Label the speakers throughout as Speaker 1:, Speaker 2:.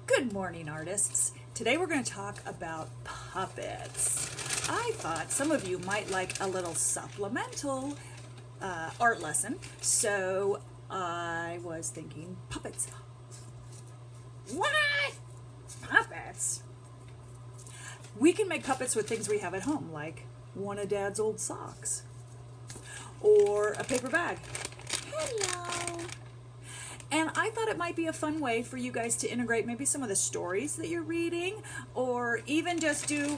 Speaker 1: Good morning, artists. Today we're going to talk about puppets. I thought some of you might like a little supplemental art lesson, so I was thinking puppets. What? Puppets? We can make puppets with things we have at home, like one of Dad's old socks, or a paper bag. Hello. And I thought it might be a fun way for you guys to integrate maybe some of the stories that you're reading, or even just do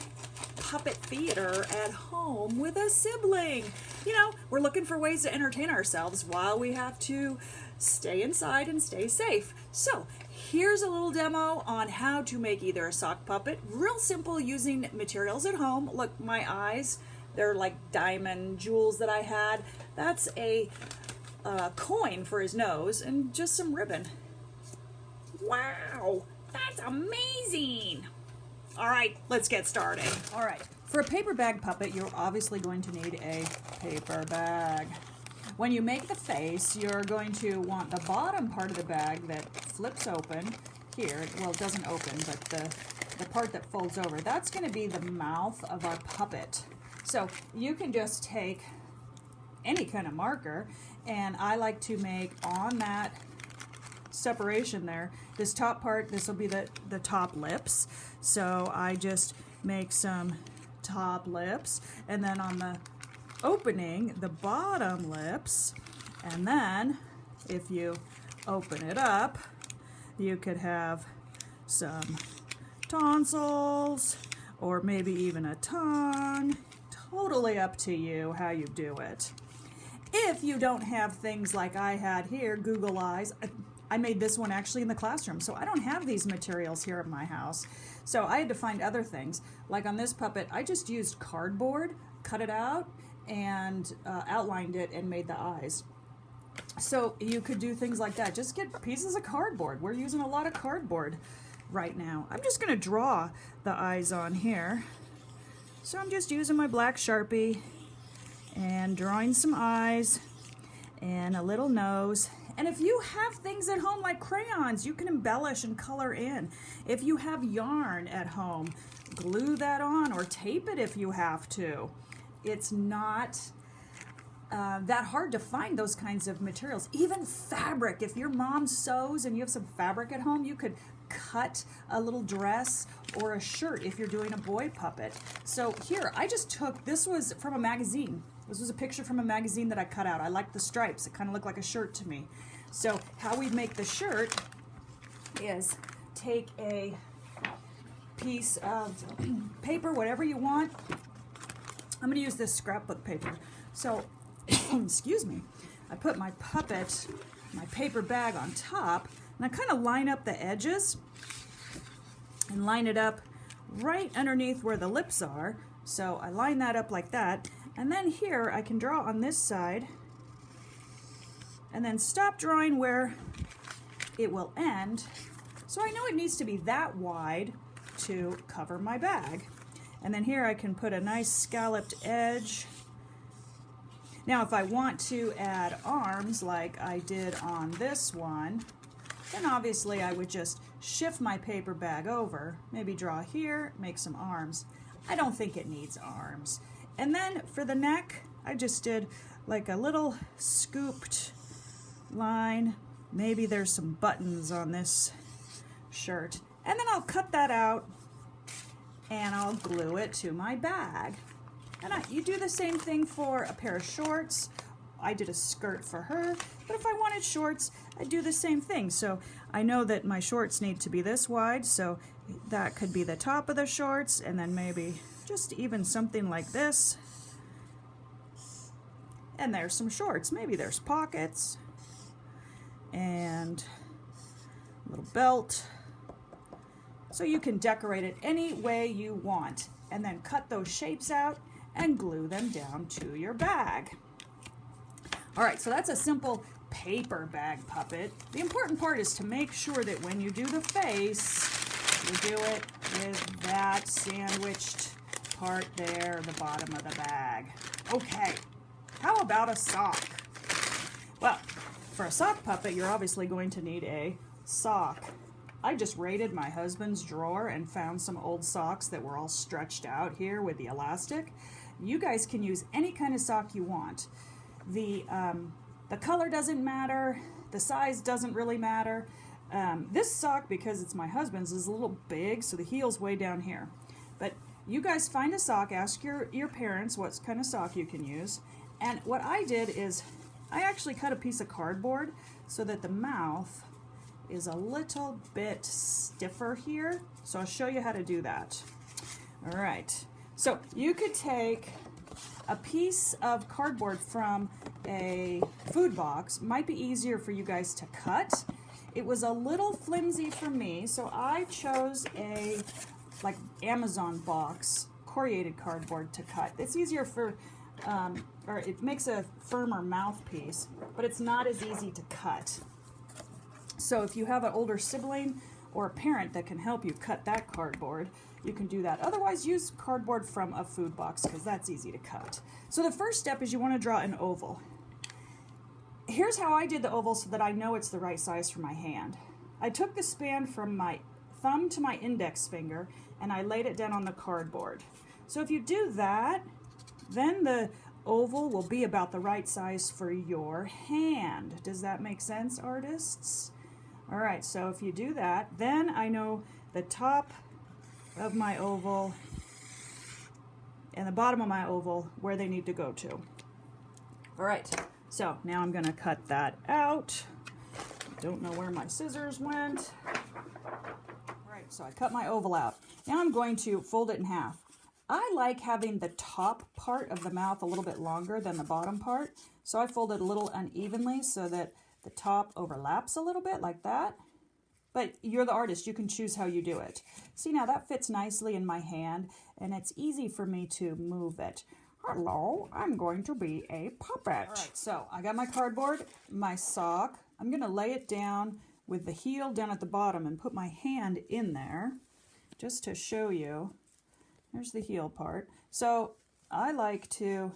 Speaker 1: puppet theater at home with a sibling. You know, we're looking for ways to entertain ourselves while we have to stay inside and stay safe. So here's a little demo on how to make either a sock puppet, real simple, using materials at home. Look, my eyes, they're like diamond jewels that I had. That's a coin for his nose and just some ribbon. Wow, that's amazing. All right, let's get started. All right, for a paper bag puppet, you're obviously going to need a paper bag. When you make the face, you're going to want the bottom part of the bag that flips open here. Well, it doesn't open, but the part that folds over, that's going to be the mouth of our puppet. So you can just take any kind of marker, and I like to make on that separation there, this top part, this will be the top lips. So I just make some top lips, and then on the opening, the bottom lips, and then if you open it up, you could have some tonsils, or maybe even a tongue. Totally up to you how you do it. If you don't have things like I had here, Google Eyes, I made this one actually in the classroom, so I don't have these materials here at my house. So I had to find other things. Like on this puppet, I just used cardboard, cut it out, and outlined it and made the eyes. So you could do things like that. Just get pieces of cardboard. We're using a lot of cardboard right now. I'm just going to draw the eyes on here. So I'm just using my black Sharpie and drawing some eyes and a little nose. And if you have things at home like crayons, you can embellish and color in. If you have yarn at home, glue that on or tape it if you have to. It's not that hard to find those kinds of materials. Even fabric. If your mom sews and you have some fabric at home, you could cut a little dress or a shirt if you're doing a boy puppet. So here, I just took, this was from a magazine. This was a picture from a magazine that I cut out. I like the stripes. It kind of looked like a shirt to me. So how we make the shirt is take a piece of paper, whatever you want. I'm going to use this scrapbook paper. So, excuse me, I put my puppet, my paper bag on top, and I kind of line up the edges and line it up right underneath where the lips are. So I line that up like that. And then here I can draw on this side and then stop drawing where it will end. So I know it needs to be that wide to cover my bag. And then here I can put a nice scalloped edge. Now if I want to add arms like I did on this one, then obviously I would just shift my paper bag over, maybe draw here, make some arms. I don't think it needs arms. And then for the neck, I just did like a little scooped line. Maybe there's some buttons on this shirt. And then I'll cut that out and I'll glue it to my bag. And you do the same thing for a pair of shorts. I did a skirt for her, but if I wanted shorts, I'd do the same thing. So I know that my shorts need to be this wide, so that could be the top of the shorts, and then maybe just even something like this. And there's some shorts. Maybe there's pockets and a little belt. So you can decorate it any way you want, and then cut those shapes out and glue them down to your bag. All right, so that's a simple paper bag puppet. The important part is to make sure that when you do the face, you do it with that sandwiched part there, the bottom of the bag. Okay, how about a sock? Well, for a sock puppet, you're obviously going to need a sock. I just raided my husband's drawer and found some old socks that were all stretched out here with the elastic. You guys can use any kind of sock you want. The color doesn't matter. The size doesn't really matter. This sock, because it's my husband's, is a little big, so the heel's way down here. But you guys find a sock, ask your parents what kind of sock you can use. And what I did is I actually cut a piece of cardboard so that the mouth is a little bit stiffer here. So I'll show you how to do that. All right. So you could take a piece of cardboard from a food box. Might be easier for you guys to cut. It was a little flimsy for me, so I chose a like Amazon box corrugated cardboard to cut. It's easier for, or it makes a firmer mouthpiece, but it's not as easy to cut. So if you have an older sibling or a parent that can help you cut that cardboard, you can do that. Otherwise, use cardboard from a food box because that's easy to cut. So the first step is you want to draw an oval. Here's how I did the oval so that I know it's the right size for my hand. I took the span from my thumb to my index finger and I laid it down on the cardboard. So if you do that, then the oval will be about the right size for your hand. Does that make sense, artists? All right, so if you do that, then I know the top of my oval and the bottom of my oval where they need to go to. All right, so now I'm gonna cut that out. Don't know where my scissors went. All right, so I cut my oval out. Now I'm going to fold it in half. I like having the top part of the mouth a little bit longer than the bottom part, so I fold it a little unevenly so that the top overlaps a little bit like that. But you're the artist, you can choose how you do it. See, now that fits nicely in my hand and it's easy for me to move it. Hello, I'm going to be a puppet. All right, so I got my cardboard, my sock. I'm gonna lay it down with the heel down at the bottom and put my hand in there just to show you. There's the heel part. So I like to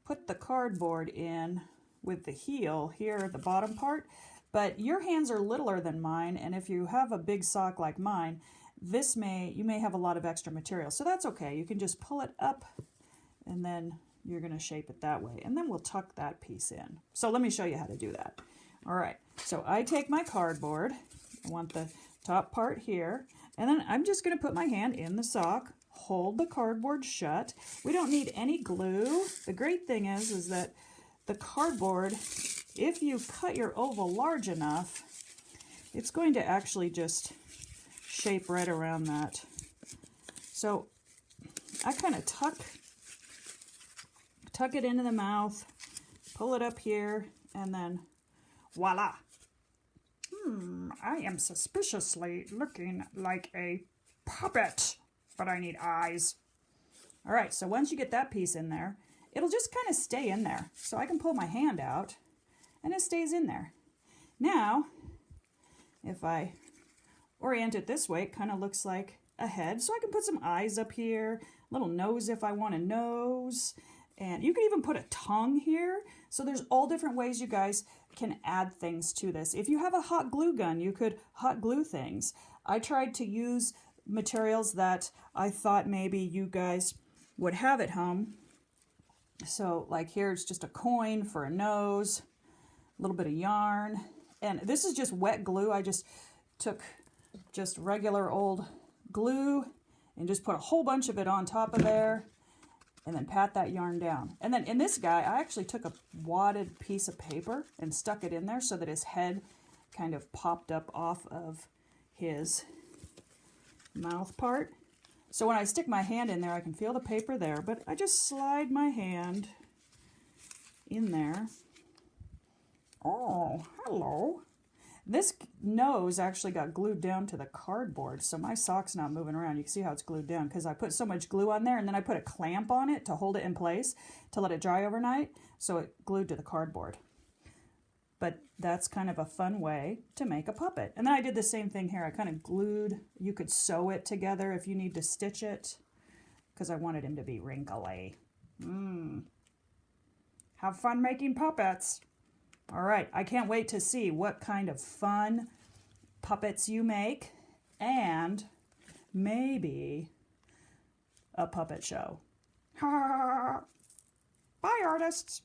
Speaker 1: put the cardboard in with the heel here at the bottom part, but your hands are littler than mine, and if you have a big sock like mine, you may have a lot of extra material, so that's okay. You can just pull it up and then you're going to shape it that way, and then we'll tuck that piece in. So let me show you how to do that. All right, so I take my cardboard, I want the top part here, and then I'm just going to put my hand in the sock, hold the cardboard shut. We don't need any glue. The great thing is that the cardboard, if you cut your oval large enough, it's going to actually just shape right around that. So I kind of tuck it into the mouth, pull it up here, and then voila. I am suspiciously looking like a puppet, but I need eyes. All right, so once you get that piece in there, it'll just kind of stay in there. So I can pull my hand out and it stays in there. Now, if I orient it this way, it kind of looks like a head. So I can put some eyes up here, little nose if I want a nose. And you can even put a tongue here. So there's all different ways you guys can add things to this. If you have a hot glue gun, you could hot glue things. I tried to use materials that I thought maybe you guys would have at home. So like here's just a coin for a nose, a little bit of yarn. And this is just wet glue. I just took just regular old glue and just put a whole bunch of it on top of there and then pat that yarn down. And then in this guy, I actually took a wadded piece of paper and stuck it in there so that his head kind of popped up off of his mouth part. So when I stick my hand in there, I can feel the paper there, but I just slide my hand in there. Oh, hello. This nose actually got glued down to the cardboard, so my sock's not moving around. You can see how it's glued down because I put so much glue on there, and then I put a clamp on it to hold it in place to let it dry overnight, so it glued to the cardboard. But that's kind of a fun way to make a puppet. And then I did the same thing here. I kind of glued, you could sew it together if you need to stitch it, because I wanted him to be wrinkly. Have fun making puppets. All right, I can't wait to see what kind of fun puppets you make, and maybe a puppet show. Bye, artists.